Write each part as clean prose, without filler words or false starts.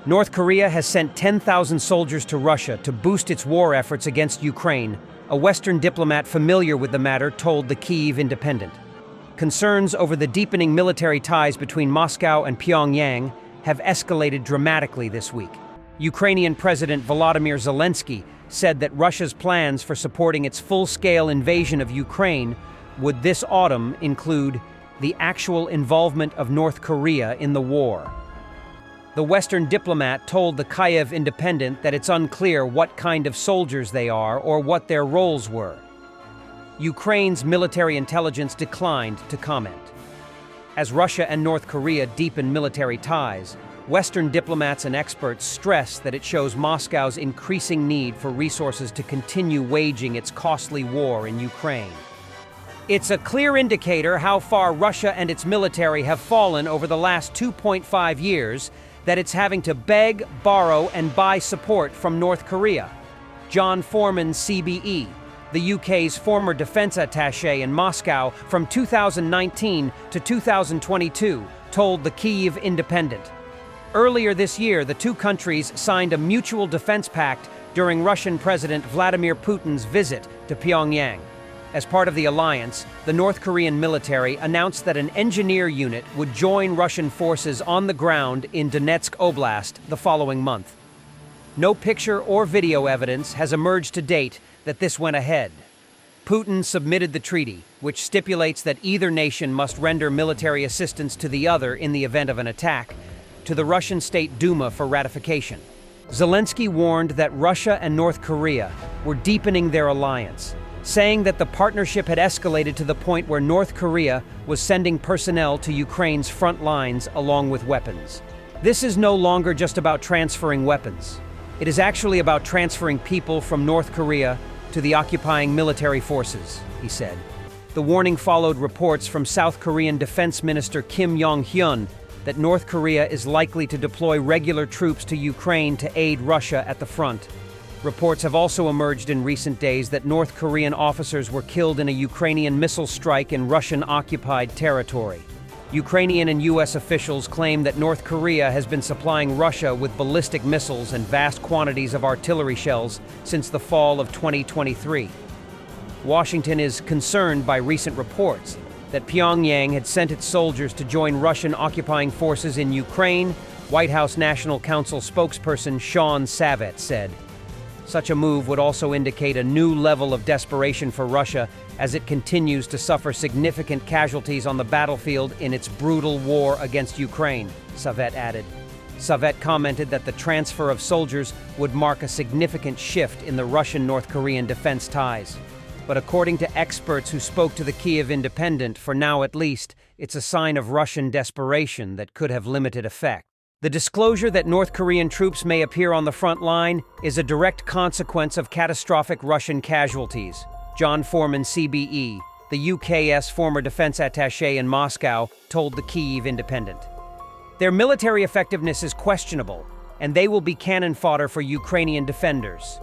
North Korea has sent 10,000 soldiers to Russia to boost its war efforts against Ukraine, a Western diplomat familiar with the matter told the Kyiv Independent. Concerns over the deepening military ties between Moscow and Pyongyang have escalated dramatically this week. Ukrainian President Volodymyr Zelensky said that Russia's plans for supporting its full-scale invasion of Ukraine would this autumn include the actual involvement of North Korea in the war. The Western diplomat told the Kyiv Independent that it's unclear what kind of soldiers they are or what their roles were. Ukraine's military intelligence declined to comment. As Russia and North Korea deepen military ties, Western diplomats and experts stress that it shows Moscow's increasing need for resources to continue waging its costly war in Ukraine. It's a clear indicator how far Russia and its military have fallen over the last 2.5 years that it's having to beg, borrow, and buy support from North Korea. John Foreman, CBE, the UK's former defense attaché in Moscow from 2019 to 2022, told the Kyiv Independent. Earlier this year, the two countries signed a mutual defense pact during Russian President Vladimir Putin's visit to Pyongyang. As part of the alliance, the North Korean military announced that an engineer unit would join Russian forces on the ground in Donetsk Oblast the following month. No picture or video evidence has emerged to date that this went ahead. Putin submitted the treaty, which stipulates that either nation must render military assistance to the other in the event of an attack, to the Russian State Duma for ratification. Zelensky warned that Russia and North Korea were deepening their alliance, saying that the partnership had escalated to the point where North Korea was sending personnel to Ukraine's front lines along with weapons. This is no longer just about transferring weapons. It is actually about transferring people from North Korea to the occupying military forces, he said. The warning followed reports from South Korean Defense Minister Kim Yong-hyun that North Korea is likely to deploy regular troops to Ukraine to aid Russia at the front. Reports have also emerged in recent days that North Korean officers were killed in a Ukrainian missile strike in Russian-occupied territory. Ukrainian and U.S. officials claim that North Korea has been supplying Russia with ballistic missiles and vast quantities of artillery shells since the fall of 2023. Washington is concerned by recent reports that Pyongyang had sent its soldiers to join Russian occupying forces in Ukraine, White House National Council spokesperson Sean Savett said. Such a move would also indicate a new level of desperation for Russia as it continues to suffer significant casualties on the battlefield in its brutal war against Ukraine, Savett added. Savett commented that the transfer of soldiers would mark a significant shift in the Russian-North Korean defense ties. But according to experts who spoke to the Kyiv Independent, for now at least, it's a sign of Russian desperation that could have limited effect. The disclosure that North Korean troops may appear on the front line is a direct consequence of catastrophic Russian casualties, John Foreman, CBE, the UK's former defense attaché in Moscow, told the Kyiv Independent. Their military effectiveness is questionable, and they will be cannon fodder for Ukrainian defenders.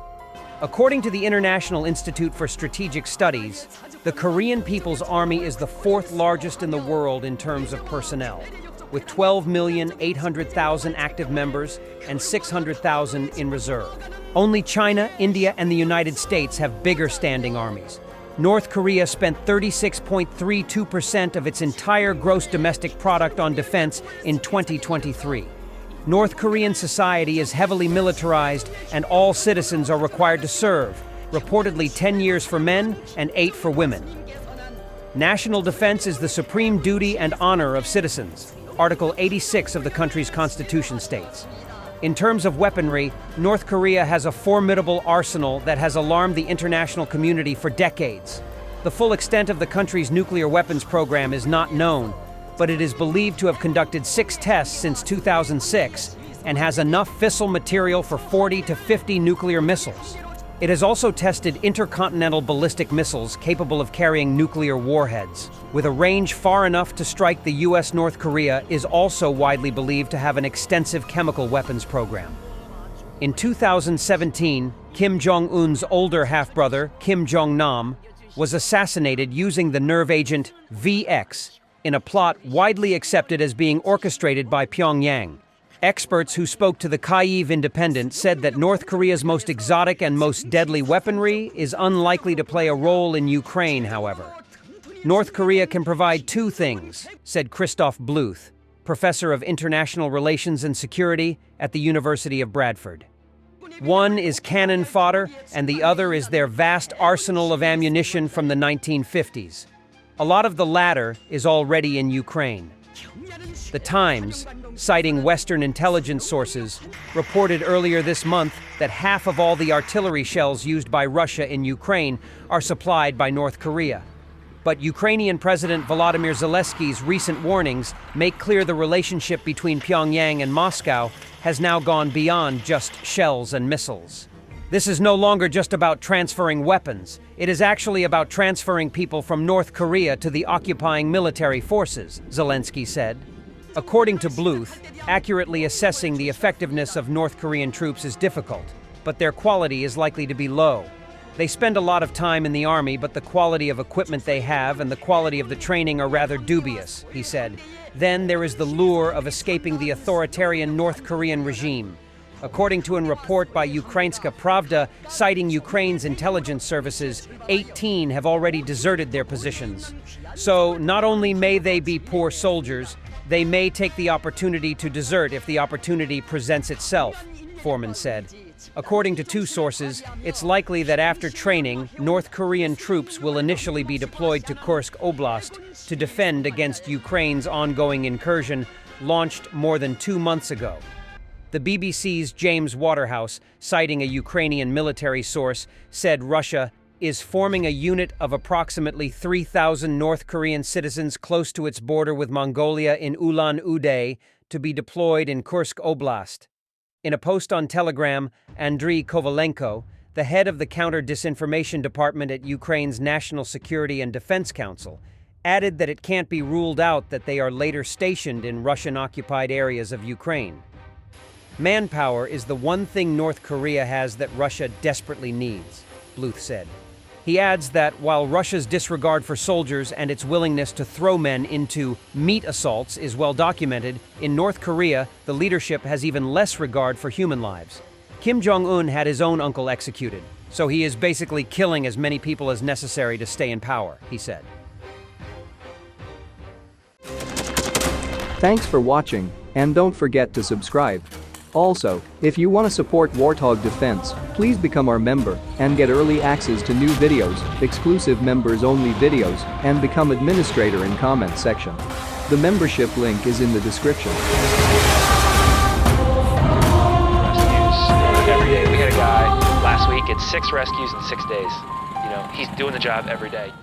According to the International Institute for Strategic Studies, the Korean People's Army is the fourth largest in the world in terms of personnel, with 12,800,000 active members and 600,000 in reserve. Only China, India, and the United States have bigger standing armies. North Korea spent 36.32% of its entire gross domestic product on defense in 2023. North Korean society is heavily militarized and all citizens are required to serve, reportedly 10 years for men and 8 for women. National defense is the supreme duty and honor of citizens, Article 86 of the country's constitution states. In terms of weaponry, North Korea has a formidable arsenal that has alarmed the international community for decades. The full extent of the country's nuclear weapons program is not known, but it is believed to have conducted 6 tests since 2006 and has enough fissile material for 40 to 50 nuclear missiles. It has also tested intercontinental ballistic missiles capable of carrying nuclear warheads. With a range far enough to strike the U.S., North Korea is also widely believed to have an extensive chemical weapons program. In 2017, Kim Jong-un's older half-brother, Kim Jong-nam, was assassinated using the nerve agent VX in a plot widely accepted as being orchestrated by Pyongyang. Experts who spoke to the Kyiv Independent said that North Korea's most exotic and most deadly weaponry is unlikely to play a role in Ukraine, however. North Korea can provide two things, said Christoph Bluth, professor of international relations and security at the University of Bradford. One is cannon fodder, and the other is their vast arsenal of ammunition from the 1950s. A lot of the latter is already in Ukraine. The Times, citing Western intelligence sources, reported earlier this month that half of all the artillery shells used by Russia in Ukraine are supplied by North Korea. But Ukrainian President Volodymyr Zelensky's recent warnings make clear the relationship between Pyongyang and Moscow has now gone beyond just shells and missiles. This is no longer just about transferring weapons. It is actually about transferring people from North Korea to the occupying military forces, Zelensky said. According to Bluth, accurately assessing the effectiveness of North Korean troops is difficult, but their quality is likely to be low. They spend a lot of time in the army, but the quality of equipment they have and the quality of the training are rather dubious, he said. Then there is the lure of escaping the authoritarian North Korean regime. According to a report by Ukrainska Pravda, citing Ukraine's intelligence services, 18 have already deserted their positions. So not only may they be poor soldiers, they may take the opportunity to desert if the opportunity presents itself, Foreman said. According to two sources, it's likely that after training, North Korean troops will initially be deployed to Kursk Oblast to defend against Ukraine's ongoing incursion, launched more than 2 months ago. The BBC's James Waterhouse, citing a Ukrainian military source, said Russia is forming a unit of approximately 3,000 North Korean citizens close to its border with Mongolia in Ulan-Ude to be deployed in Kursk Oblast. In a post on Telegram, Andriy Kovalenko, the head of the counter-disinformation department at Ukraine's National Security and Defense Council, added that it can't be ruled out that they are later stationed in Russian-occupied areas of Ukraine. Manpower is the one thing North Korea has that Russia desperately needs, Bluth said. He adds that while Russia's disregard for soldiers and its willingness to throw men into meat assaults is well documented, in North Korea, the leadership has even less regard for human lives. Kim Jong-un had his own uncle executed, so he is basically killing as many people as necessary to stay in power, he said. Thanks for watching, and don't forget to subscribe. Also, if you want to support Warthog Defense, please become our member and get early access to new videos, exclusive members-only videos, and become administrator in comment section. The membership link is in the description. Rescues every day. We had a guy last week, it's 6 rescues in 6 days. You know, he's doing the job every day.